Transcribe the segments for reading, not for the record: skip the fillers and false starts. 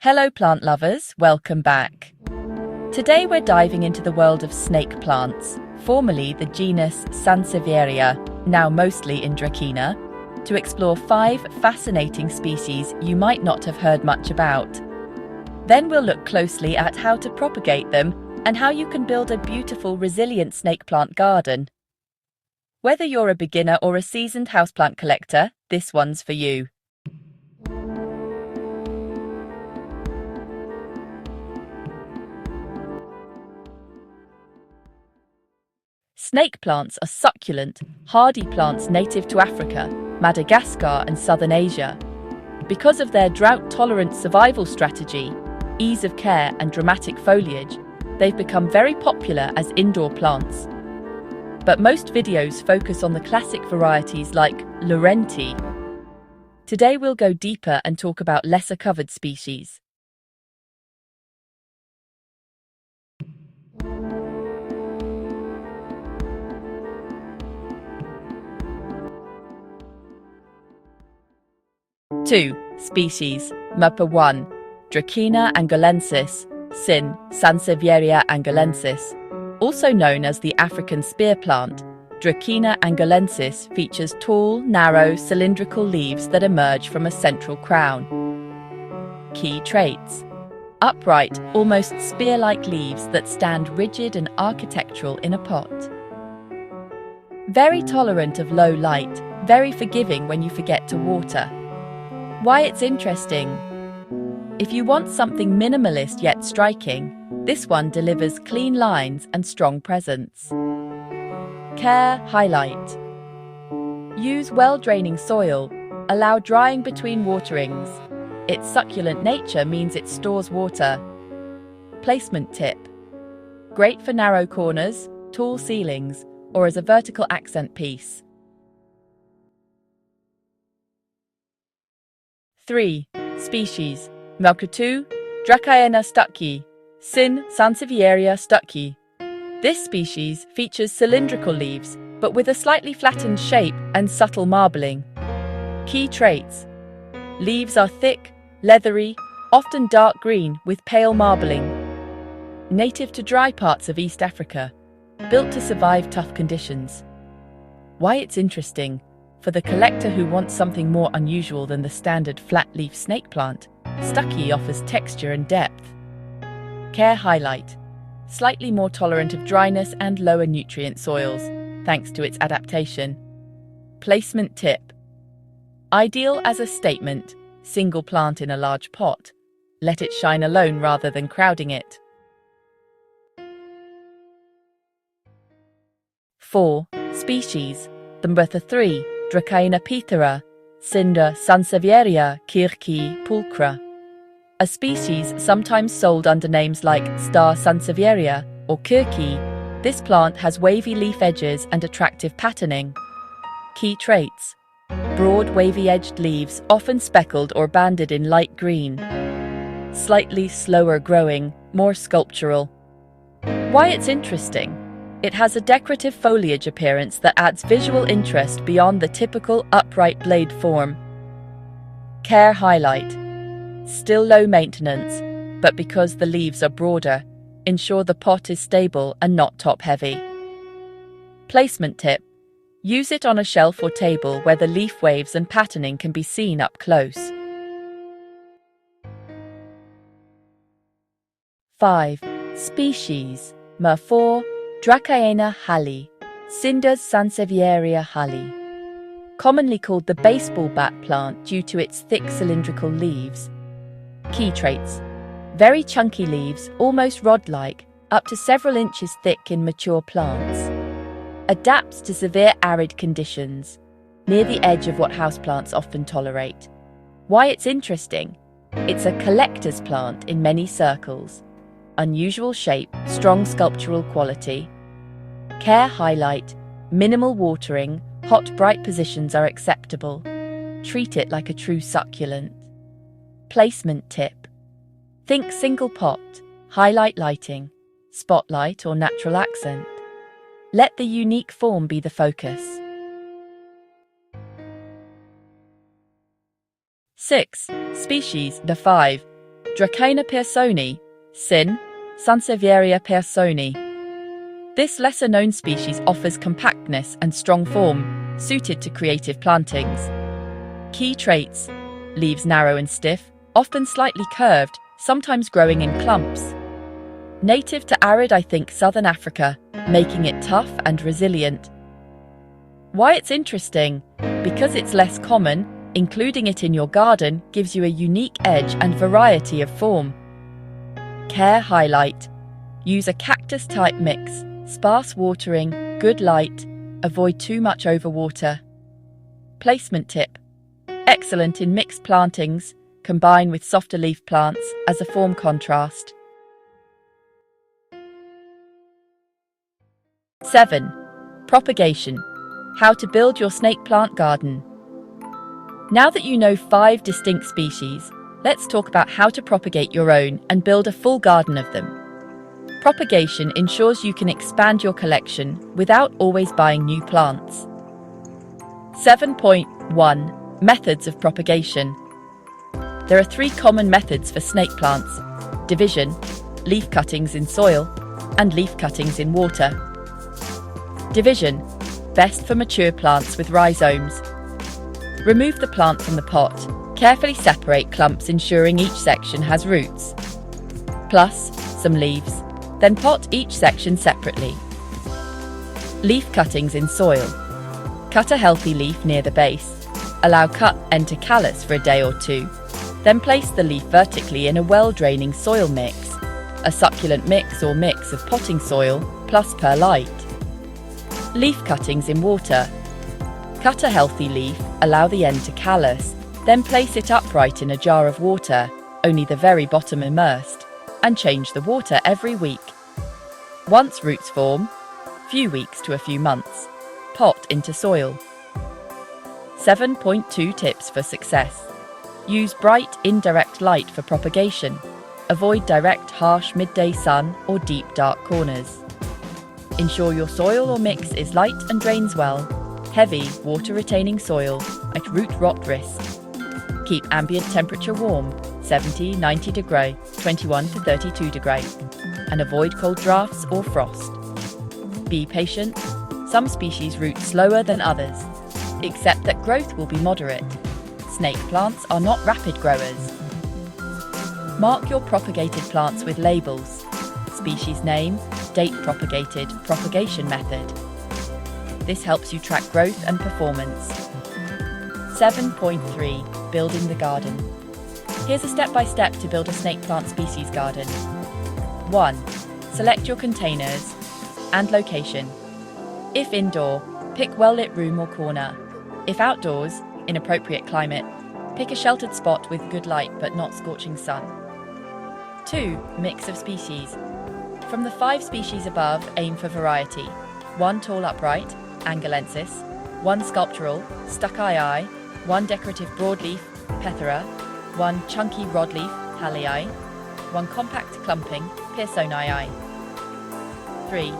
Hello plant lovers, welcome back. Today we're diving into the world of snake plants, formerly the genus Sansevieria, now mostly in Dracaena, to explore 5 fascinating species you might not have heard much about. Then we'll look closely at how to propagate them and how you can build a beautiful, resilient snake plant garden. Whether you're a beginner or a seasoned houseplant collector, this one's for you. Snake plants are succulent, hardy plants native to Africa, Madagascar and southern Asia. Because of their drought-tolerant survival strategy, ease of care and dramatic foliage, they've become very popular as indoor plants. But most videos focus on the classic varieties like Laurenti. Today we'll go deeper and talk about lesser covered species. Two species. Number 1. Dracaena angolensis, sin. Sansevieria angolensis. Also known as the African spear plant, Dracaena angolensis features tall, narrow, cylindrical leaves that emerge from a central crown. Key traits: upright, almost spear-like leaves that stand rigid and architectural in a pot. Very tolerant of low light, very forgiving when you forget to water. Why it's interesting? If you want something minimalist yet striking, this one delivers clean lines and strong presence. Care highlight: use well-draining soil, allow drying between waterings. Its succulent nature means it stores water. Placement tip: great for narrow corners, tall ceilings, or as a vertical accent piece. 3 species. Number 2. Dracaena stuckyi, sin. Sansevieria stuckyi. This species features cylindrical leaves, but with a slightly flattened shape and subtle marbling. Key traits: leaves are thick, leathery, often dark green with pale marbling. Native to dry parts of East Africa, built to survive tough conditions. Why it's interesting? For the collector who wants something more unusual than the standard flat-leaf snake plant, stuckyi offers texture and depth. Care highlight: slightly more tolerant of dryness and lower nutrient soils, thanks to its adaptation. Placement tip: ideal as a statement, single plant in a large pot. Let it shine alone rather than crowding it. 4 species. Number 3. Dracaena pethera, sin. Sansevieria, kirkii, pulchra. A species sometimes sold under names like star Sansevieria or kirkii, this plant has wavy leaf edges and attractive patterning. Key traits: broad wavy-edged leaves, often speckled or banded in light green. Slightly slower growing, more sculptural. Why it's interesting? It has a decorative foliage appearance that adds visual interest beyond the typical upright blade form. Care highlight: still low maintenance, but because the leaves are broader, ensure the pot is stable and not top-heavy. Placement tip: use it on a shelf or table where the leaf waves and patterning can be seen up close. 5 species. Number 4. Dracaena hallii, sin. Sansevieria hallii. Commonly called the baseball bat plant due to its thick cylindrical leaves. Key traits: very chunky leaves, almost rod-like, up to several inches thick in mature plants. Adapts to severe arid conditions, near the edge of what houseplants often tolerate. Why it's interesting? It's a collector's plant in many circles. Unusual shape, strong sculptural quality. Care highlight: minimal watering, hot bright positions are acceptable. Treat it like a true succulent. Placement tip: think single pot, highlight lighting, spotlight or natural accent. Let the unique form be the focus. 6 species. The 5. Dracaena pearsonii, sin. Sansevieria pearsonii. This lesser-known species offers compactness and strong form, suited to creative plantings. Key traits: leaves narrow and stiff, often slightly curved, sometimes growing in clumps. Native to arid, southern Africa, making it tough and resilient. Why it's interesting? Because it's less common, including it in your garden gives you a unique edge and variety of form. Care highlight: use a cactus-type mix, sparse watering, good light, avoid too much overwater. Placement tip: excellent in mixed plantings, combine with softer leaf plants as a form contrast. 7. Propagation. How to build your snake plant garden. Now that you know 5 distinct species, let's talk about how to propagate your own and build a full garden of them. Propagation ensures you can expand your collection without always buying new plants. 7.1 Methods of propagation. There are 3 common methods for snake plants: division, leaf cuttings in soil, and leaf cuttings in water. Division, best for mature plants with rhizomes. Remove the plant from the pot. Carefully separate clumps, ensuring each section has roots, plus some leaves. Then pot each section separately. Leaf cuttings in soil. Cut a healthy leaf near the base. Allow cut end to callus for a day or 2. Then place the leaf vertically in a well-draining soil mix, a succulent mix or mix of potting soil plus perlite. Leaf cuttings in water. Cut a healthy leaf, allow the end to callus, then place it upright in a jar of water, only the very bottom immersed, and change the water every week. Once roots form, few weeks to a few months, pot into soil. 7.2 Tips for success. Use bright, indirect light for propagation. Avoid direct, harsh midday sun or deep, dark corners. Ensure your soil or mix is light and drains well. Heavy, water-retaining soil at root rot risk. Keep ambient temperature warm, 70-90 degree, 21 to 32 degree, and avoid cold drafts or frost. Be patient. Some species root slower than others, except that growth will be moderate. Snake plants are not rapid growers. Mark your propagated plants with labels: species name, date propagated, propagation method. This helps you track growth and performance. 7.3 Building the garden. Here's a step-by-step to build a snake plant species garden. 1. Select your containers and location. If indoor, pick well-lit room or corner. If outdoors, in appropriate climate, pick a sheltered spot with good light but not scorching sun. 2. Mix of species. From the 5 species above, aim for variety. 1 tall upright, angolensis, 1 sculptural, stuckyi, 1 decorative broadleaf, pethera, 1 chunky broadleaf, hallii, 1 compact clumping, pearsonii. 3.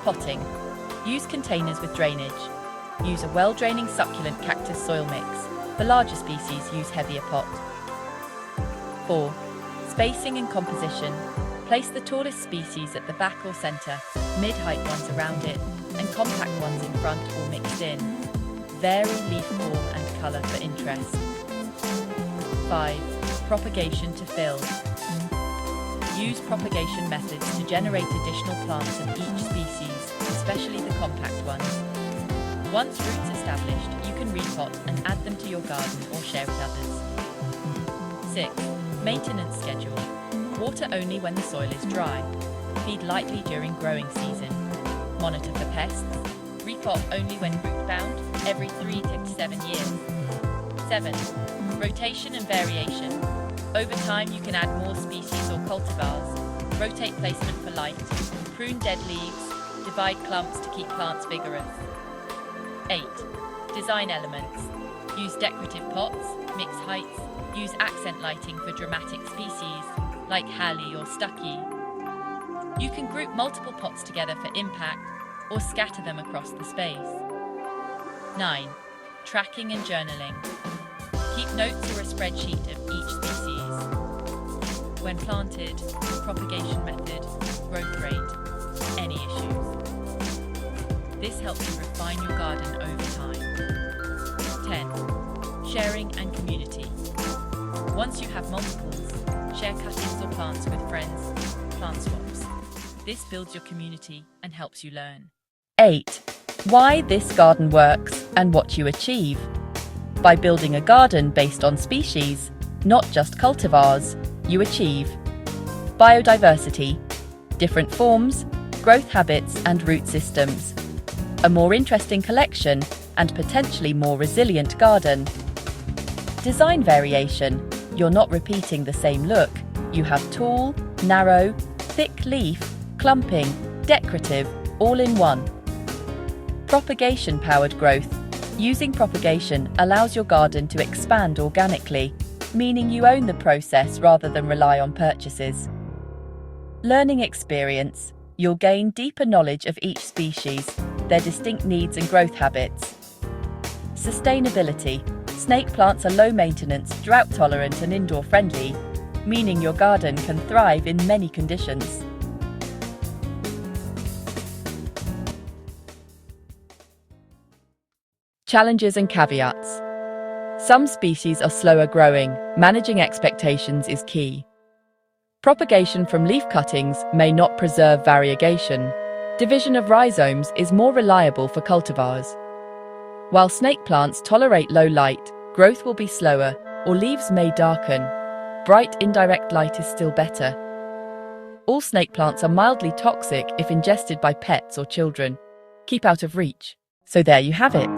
Potting. Use containers with drainage. Use a well-draining succulent cactus soil mix. The larger species use heavier pot. 4. Spacing and composition. Place the tallest species at the back or centre, mid-height ones around it, and compact ones in front or mixed in. Vary leaf form and colour for interest. 5. Propagation to fill. Use propagation methods to generate additional plants of each species, especially the compact ones. Once roots established, you can repot and add them to your garden or share with others. 6. Maintenance schedule. Water only when the soil is dry. Feed lightly during growing season. Monitor for pests. Repot only when root-bound, every 3 to 7 years. 7. Rotation and variation. Over time you can add more species or cultivars. Rotate placement for light. Prune dead leaves. Divide clumps to keep plants vigorous. 8. Design elements. Use decorative pots, mix heights. Use accent lighting for dramatic species, like hallii or stuckyi. You can group multiple pots together for impact, or scatter them across the space. 9. Tracking and journaling. Keep notes or a spreadsheet of each species. when planted, propagation method, growth rate, any issues. This helps you refine your garden over time. 10. Sharing and community. Once you have multiples, share cuttings or plants with friends, plant swaps. This builds your community and helps you learn. 8. Why this garden works and what you achieve. By building a garden based on species, not just cultivars, you achieve biodiversity, different forms, growth habits and root systems, a more interesting collection and potentially more resilient garden. Design variation. You're not repeating the same look. You have tall, narrow, thick leaf, clumping, decorative, all in one. Propagation-powered growth. Using propagation allows your garden to expand organically, meaning you own the process rather than rely on purchases. Learning experience. You'll gain deeper knowledge of each species, their distinct needs and growth habits. Sustainability. Snake plants are low maintenance, drought tolerant and indoor friendly, meaning your garden can thrive in many conditions. Challenges and caveats. Some species are slower growing. Managing expectations is key. Propagation from leaf cuttings may not preserve variegation. Division of rhizomes is more reliable for cultivars. While snake plants tolerate low light, growth will be slower, or leaves may darken. Bright indirect light is still better. All snake plants are mildly toxic if ingested by pets or children. Keep out of reach. So there you have it.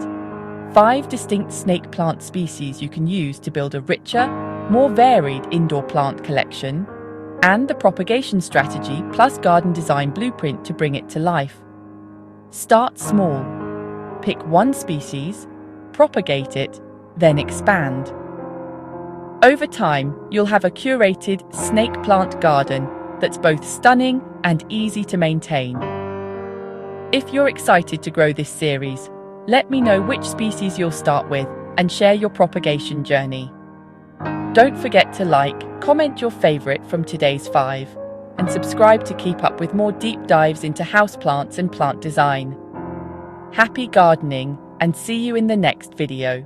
5 distinct snake plant species you can use to build a richer, more varied indoor plant collection, and the propagation strategy plus garden design blueprint to bring it to life. Start small. Pick one species, propagate it, then expand. Over time, you'll have a curated snake plant garden that's both stunning and easy to maintain. If you're excited to grow this series, let me know which species you'll start with and share your propagation journey. Don't forget to like, comment your favourite from today's 5, and subscribe to keep up with more deep dives into houseplants and plant design. Happy gardening, and see you in the next video.